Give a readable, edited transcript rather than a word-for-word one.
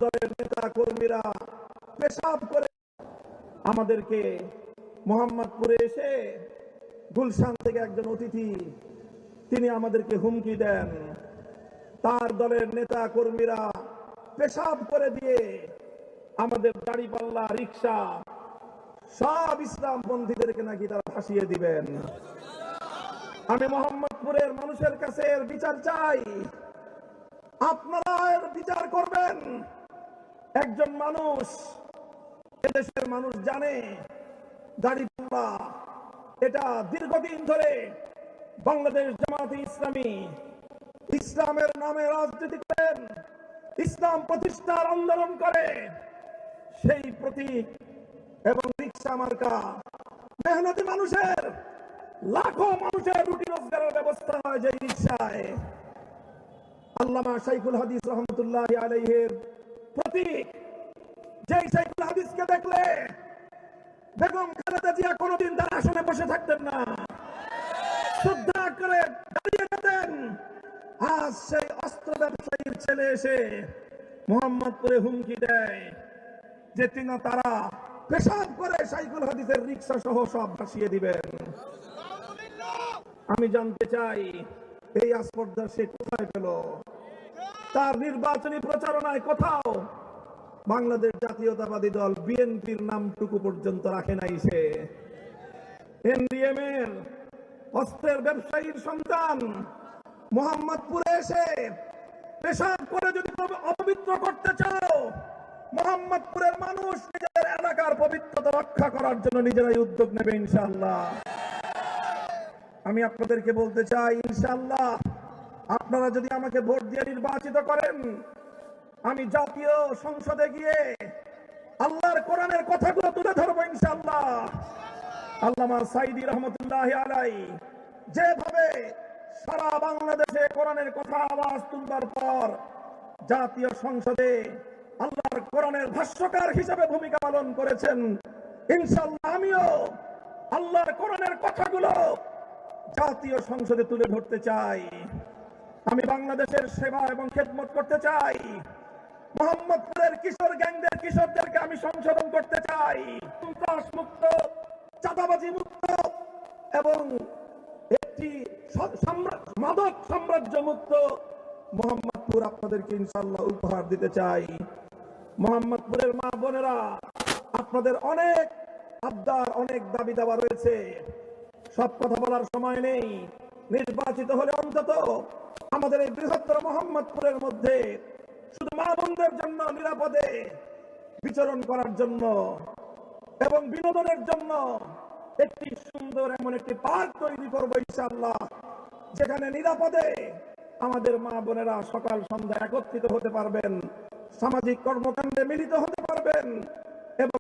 দলের নেতা কর্মীরা পেশাব করে আমাদেরকে মোহাম্মদপুরে এসে গুলশান থেকে একজন অতিথি তিনি আমাদেরকে হুমকি দেন। তার দলের নেতা কর্মীরা পেশাব করে দিয়ে আমাদের দাড়িপাল্লা রিক্সা সব ইসলামপন্থীদেরকে নাকি তারা ফাঁসিয়ে দিবেন। আমি মোহাম্মদপুরের মানুষের কাছে এর বিচার চাই। আপনারা এর বিচার করবেন। একজন মানুষ, এদেশের মানুষ জানে দাড়িপাল্লা এটা দীর্ঘদিন ধরে বাংলাদেশ জামাতে ইসলামী ইসলামের নামে রাজনীতি করেন, ইসলাম প্রতিষ্ঠার আন্দোলন করে। সেই প্রতীক এবং রিক্সা মার্কা মেহনতি মানুষের, লাখো মানুষের রুটি রোজগারের ব্যবস্থা হয় যে রিক্সায়। আল্লামা শাইখুল হাদিস রহমতুল্লাহ আলাইহির প্রতীক, যেই শাইখুল হাদিসকে দেখলে বেগম খালেদা জিয়া কোনোদিন তার আসনে বসে থাকতেন না, শ্রদ্ধা করে দাঁড়িয়ে যেতেন। আজ সেই অস্ত্র ব্যবসায়ীর ছেলে এসে মোহাম্মদপুরে হুমকি দেয় যে তারা পেশাব করে শাইখুল হাদিসের রিক্সা সহ সব ভাসিয়ে দিবেন। আমি জানতে চাই এই আস্পর্ধা সে কোথায় পেল? তার নির্বাচনী প্রচারণায় কোথাও বাংলাদেশ জাতীয়তাবাদী দল বিএনপির নামটুকু পর্যন্ত রাখে নাই। সে এনডিএম এর অস্ত্রের ব্যবসায়ীর সন্তান মোহাম্মদপুরে এসে পেশাব করে যদি অপবিত্র করতে চাও, মোহাম্মদপুরের মানুষ নিজেদের এলাকার পবিত্রতা রক্ষা করার জন্য নিজেরাই উদ্যোগ নেবে ইনশাআল্লাহ। আমি আপনাদেরকে বলতে চাই, ইনশাআল্লাহ আপনারা যদি আমাকে ভোট দিয়ে নির্বাচিত করেন, আমি জাতীয় সংসদে গিয়ে আল্লাহর কোরআনের কথাগুলো তুলে ধরবো ইনশাআল্লাহ। আল্লামা সাইদি রহমতুল্লাহ আলাইহি যেভাবে সারা বাংলাদেশে কোরআনের কথা আওয়াজ তুলবার পর জাতীয় সংসদে আল্লাহর কোরআনের ভাষ্যকার হিসেবে ভূমিকা পালন করেছেন, ইনশাআল্লাহ আমিও আল্লাহর কোরআনের কথাগুলো জাতীয় সংসদে তুলে ধরতে চাই। আমি বাংলাদেশের সেবা এবং খেদমত করতে চাই। মোহাম্মদপুরের কিশোর গ্যাংদের কিশোরদেরকে আমি সংশোধন করতে চাই। সন্ত্রাস মুক্ত, চাঁদাবাজি মুক্ত এবং একটি মাদক সাম্রাজ্য মুক্ত মোহাম্মদপুর আপনাদেরকে ইনশাআল্লাহ উপহার দিতে চাই। মোহাম্মদপুরের মা বোনেরা, আপনাদের অনেক আবদার, অনেক দাবি দাবা রয়েছে। সব কথা বলার সময় নেই। নির্বাচিত হলে অন্তত আমাদের এই বৃহত্তর মোহাম্মদপুরের মধ্যে শুধু মা বোনদের জন্য নিরাপদে বিচরণ করার জন্য এবং বিনোদনের জন্য একটি সুন্দর এমন একটি পার্ক তৈরি করবো ইনশাআল্লাহ, যেখানে নিরাপদে আমাদের মা বোনেরা সকাল সন্ধ্যা একত্রিত হতে পারবেন, সামাজিক কর্মকাণ্ডে মিলিত হতে পারবেন এবং